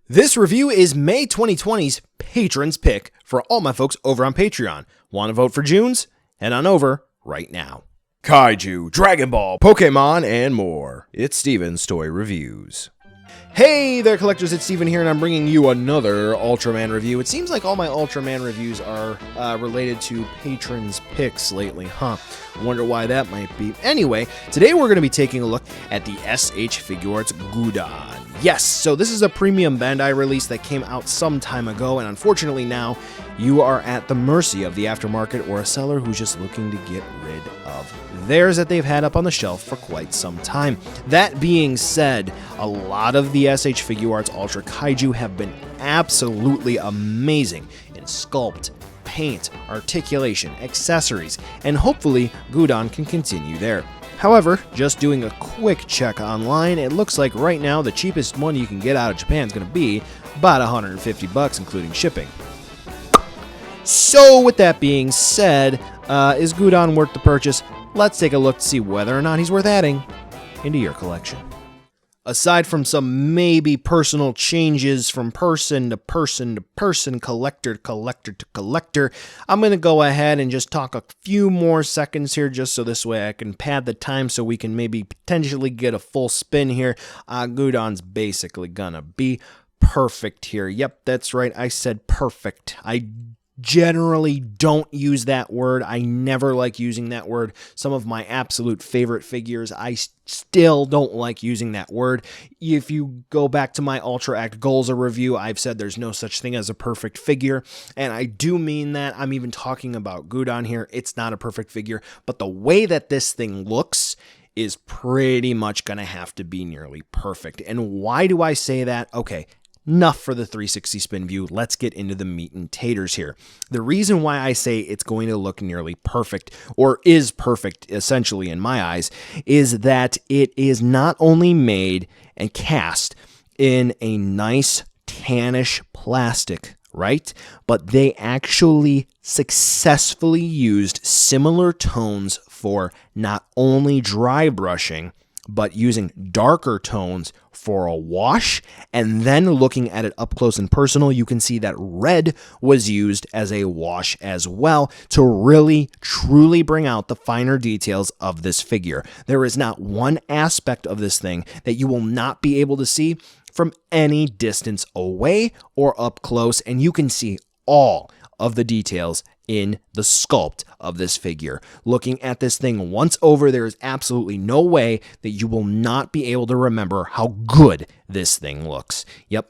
This review is May 2020's Patron's Pick for all my folks over on Patreon. Want to vote for June's? Head on over right now. Kaiju, Dragon Ball, Pokemon, and more. It's Steven's Toy Reviews. Hey there, collectors, it's Steven here, and I'm bringing you another Ultraman review. It seems like all my Ultraman reviews are related to Patron's Picks lately, huh? Wonder why that might be. Anyway, today we're going to be taking a look at the SH Figuarts Gudon. Yes, so this is a premium Bandai release that came out some time ago, and unfortunately now you are at the mercy of the aftermarket or a seller who's just looking to get rid of theirs that they've had up on the shelf for quite some time. That being said, a lot of the SH Figuarts Ultra Kaiju have been absolutely amazing in sculpt, paint, articulation, accessories, and hopefully Gudon can continue there. However, just doing a quick check online, it looks like right now the cheapest one you can get out of Japan is going to be about $150 including shipping. So with that being said, is Gudon worth the purchase? Let's take a look to see whether or not he's worth adding into your collection. Aside from some maybe personal changes from person to person to person, collector to collector to collector, I'm going to go ahead and just talk a few more seconds here just so this way I can pad the time so we can maybe potentially get a full spin here. Gudon's basically gonna be perfect here. Yep, that's right, I said perfect. I generally don't use that word. I never like using that word. Some of my absolute favorite figures, I still don't like using that word. If you go back to my Ultra Act Goals review, I've said there's no such thing as a perfect figure, and I do mean that. I'm even talking about Gudon here. It's not a perfect figure, but the way that this thing looks is pretty much going to have to be nearly perfect. And why do I say that? Okay, enough for the 360 spin view. Let's get into the meat and taters here. The reason why I say it's going to look nearly perfect, or is perfect essentially in my eyes, is that it is not only made and cast in a nice tannish plastic, right? But they actually successfully used similar tones for not only dry brushing, but using darker tones for a wash, and then looking at it up close and personal, you can see that red was used as a wash as well to really, truly bring out the finer details of this figure. There is not one aspect of this thing that you will not be able to see from any distance away or up close, and you can see all of the details in the sculpt of this figure. Looking at this thing once over, there is absolutely no way that you will not be able to remember how good this thing looks. Yep,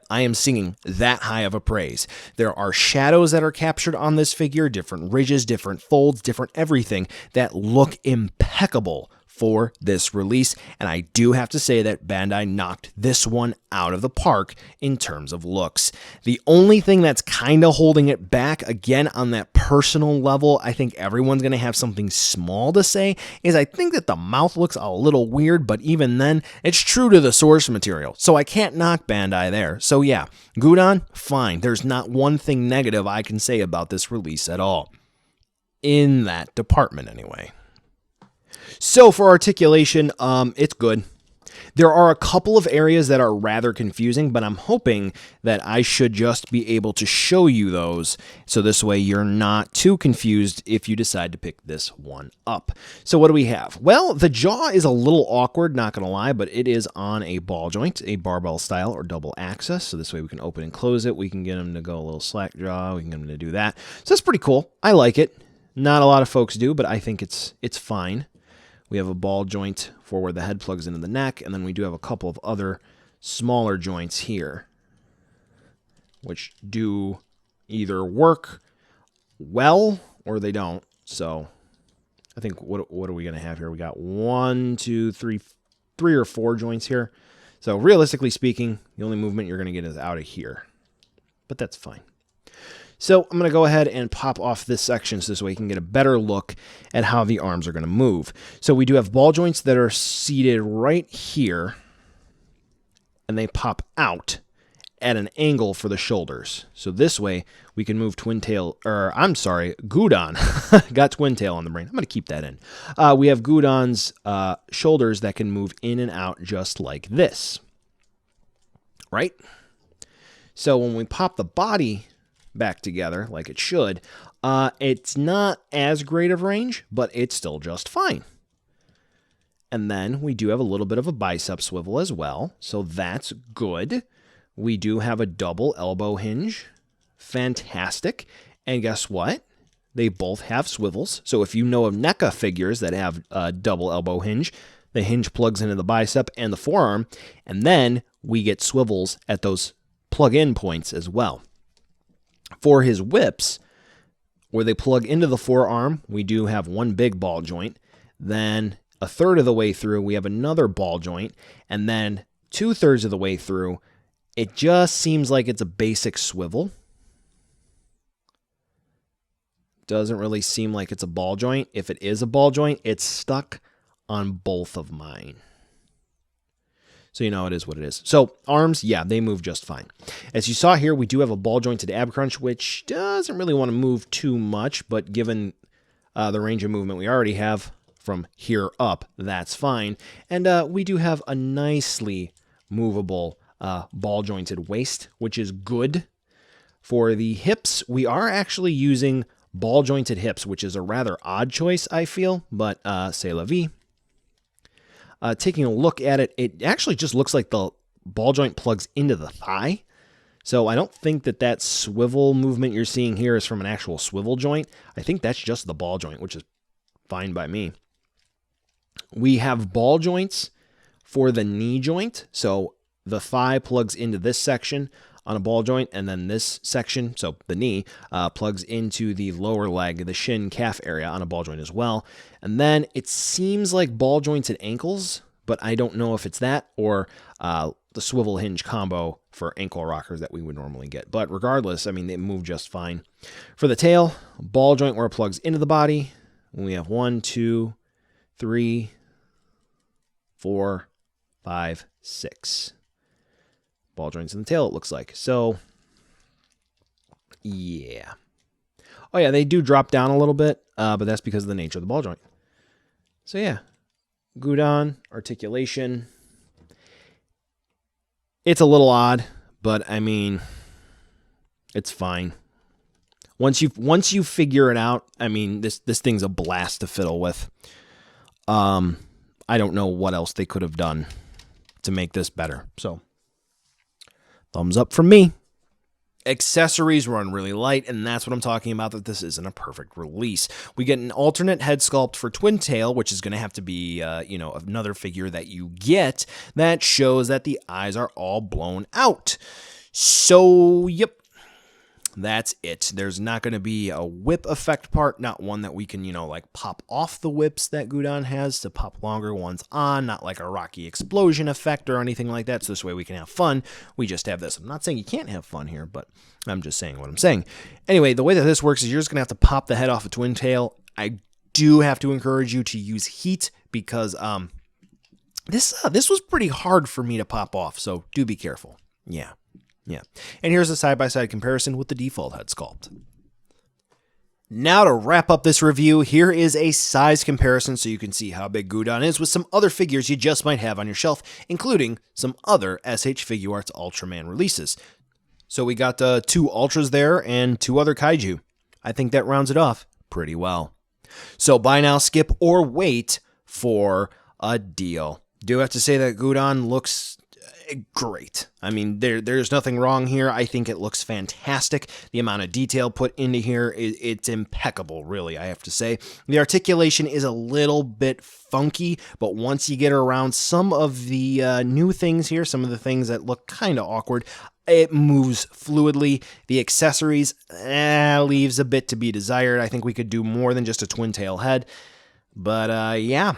I am singing that high of a praise. There are shadows that are captured on this figure, different ridges, different folds, different everything that look impeccable for this release, and I do have to say that Bandai knocked this one out of the park in terms of looks. The only thing that's kind of holding it back, again on that personal level, I think everyone's going to have something small to say, is I think that the mouth looks a little weird, but even then, it's true to the source material, so I can't knock Bandai there. So yeah, Gudon, fine. There's not one thing negative I can say about this release at all. In that department, anyway. So for articulation, it's good. There are a couple of areas that are rather confusing, but I'm hoping that I should just be able to show you those, so this way you're not too confused if you decide to pick this one up. So what do we have? Well, the jaw is a little awkward, not going to lie, but it is on a ball joint, a barbell style or double axis, so this way we can open and close it. We can get them to go a little slack jaw. We can get them to do that. So that's pretty cool. I like it. Not a lot of folks do, but I think it's fine. We have a ball joint for where the head plugs into the neck, and then we do have a couple of other smaller joints here, which do either work well or they don't. So I think, what are we going to have here? We got 3 or 4 joints here. So realistically speaking, the only movement you're going to get is out of here, but that's fine. So I'm going to go ahead and pop off this section so this way you can get a better look at how the arms are going to move. So we do have ball joints that are seated right here, and they pop out at an angle for the shoulders. So this way we can move Gudon. Got Twin Tail on the brain. I'm going to keep that in. We have Gudon's shoulders that can move in and out just like this. right? So when we pop the body back together like it should, it's not as great of range, but it's still just fine. And then we do have a little bit of a bicep swivel as well, so that's good. We do have a double elbow hinge. Fantastic. And guess what? They both have swivels. So if you know of NECA figures that have a double elbow hinge, the hinge plugs into the bicep and the forearm, and then we get swivels at those plug-in points as well. For his whips, where they plug into the forearm, we do have one big ball joint. Then a third of the way through, we have another ball joint. And then 2/3 of the way through, it just seems like it's a basic swivel. Doesn't really seem like it's a ball joint. If it is a ball joint, it's stuck on both of mine. So you know it is what it is. So arms, yeah, they move just fine. As you saw here, we do have a ball jointed ab crunch, which doesn't really want to move too much, but given the range of movement we already have from here up, that's fine. And we do have a nicely movable ball jointed waist, which is good. For the hips, we are actually using ball jointed hips, which is a rather odd choice, I feel, but c'est la vie. Taking a look at it, it actually just looks like the ball joint plugs into the thigh. So I don't think that that swivel movement you're seeing here is from an actual swivel joint. I think that's just the ball joint, which is fine by me. We have ball joints for the knee joint. So the thigh plugs into this section on a ball joint, and then this section, so the knee, plugs into the lower leg, the shin calf area on a ball joint as well. And then it seems like ball jointed ankles, but I don't know if it's that or the swivel hinge combo for ankle rockers that we would normally get. But regardless, I mean, they move just fine. For the tail, ball joint where it plugs into the body, we have 1, 2, 3, 4, 5, 6. Ball joints in the tail, it looks like. So, yeah. Oh, yeah, they do drop down a little bit, but that's because of the nature of the ball joint. So, yeah. Gudon, articulation. It's a little odd, but, I mean, it's fine. Once you figure it out, I mean, this thing's a blast to fiddle with. I don't know what else they could have done to make this better, so thumbs up from me. Accessories run really light, and that's what I'm talking about, that this isn't a perfect release. We get an alternate head sculpt for Twin Tail, which is going to have to be, another figure that you get that shows that the eyes are all blown out. So, yep. That's it. There's not going to be a whip effect part, not one that we can, pop off the whips that Gudon has to pop longer ones on, not like a Rocky explosion effect or anything like that, so this way we can have fun. We just have this. I'm not saying you can't have fun here, but I'm just saying what I'm saying. Anyway, the way that this works is you're just going to have to pop the head off a Twin Tail. I do have to encourage you to use heat because this was pretty hard for me to pop off, so do be careful. Yeah. And here's a side-by-side comparison with the default head sculpt. Now to wrap up this review, here is a size comparison so you can see how big Gudon is with some other figures you just might have on your shelf, including some other SH Figuarts Ultraman releases. So we got 2 Ultras there and 2 other Kaiju. I think that rounds it off pretty well. So buy now, skip, or wait for a deal. Do have to say that Gudon looks great. I mean, there's nothing wrong here. I think it looks fantastic. The amount of detail put into here, it's impeccable, really, I have to say. The articulation is a little bit funky, but once you get around some of the new things here, some of the things that look kind of awkward, it moves fluidly. The accessories leaves a bit to be desired. I think we could do more than just a twin tail head. But yeah.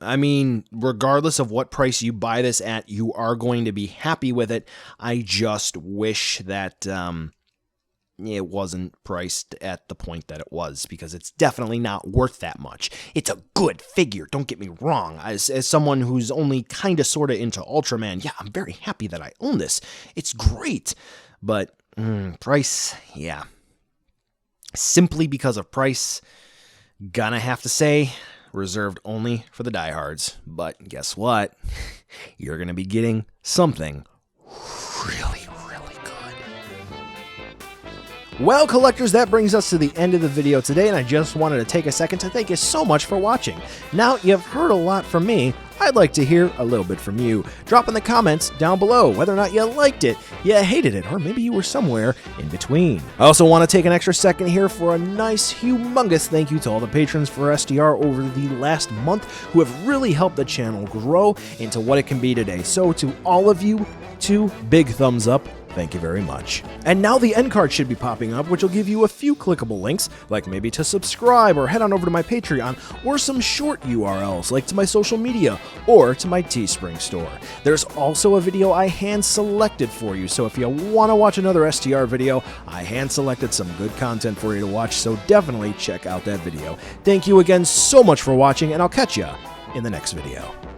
I mean, regardless of what price you buy this at, you are going to be happy with it. I just wish that it wasn't priced at the point that it was, because it's definitely not worth that much. It's a good figure, don't get me wrong. As someone who's only kind of sort of into Ultraman, yeah, I'm very happy that I own this. It's great, but price, yeah. Simply because of price, gonna have to say, reserved only for the diehards. But guess what? You're going to be getting something really, really good. Well, collectors, that brings us to the end of the video today, and I just wanted to take a second to thank you so much for watching. Now you've heard a lot from me, I'd like to hear a little bit from you. Drop in the comments down below whether or not you liked it, you hated it, or maybe you were somewhere in between. I also want to take an extra second here for a nice, humongous thank you to all the patrons for SDR over the last month who have really helped the channel grow into what it can be today. So to all of you, 2 big thumbs up. Thank you very much. And now the end card should be popping up, which will give you a few clickable links, like maybe to subscribe or head on over to my Patreon, or some short URLs like to my social media or to my Teespring store. There's also a video I hand-selected for you, so if you want to watch another STR video, I hand-selected some good content for you to watch, so definitely check out that video. Thank you again so much for watching, and I'll catch ya in the next video.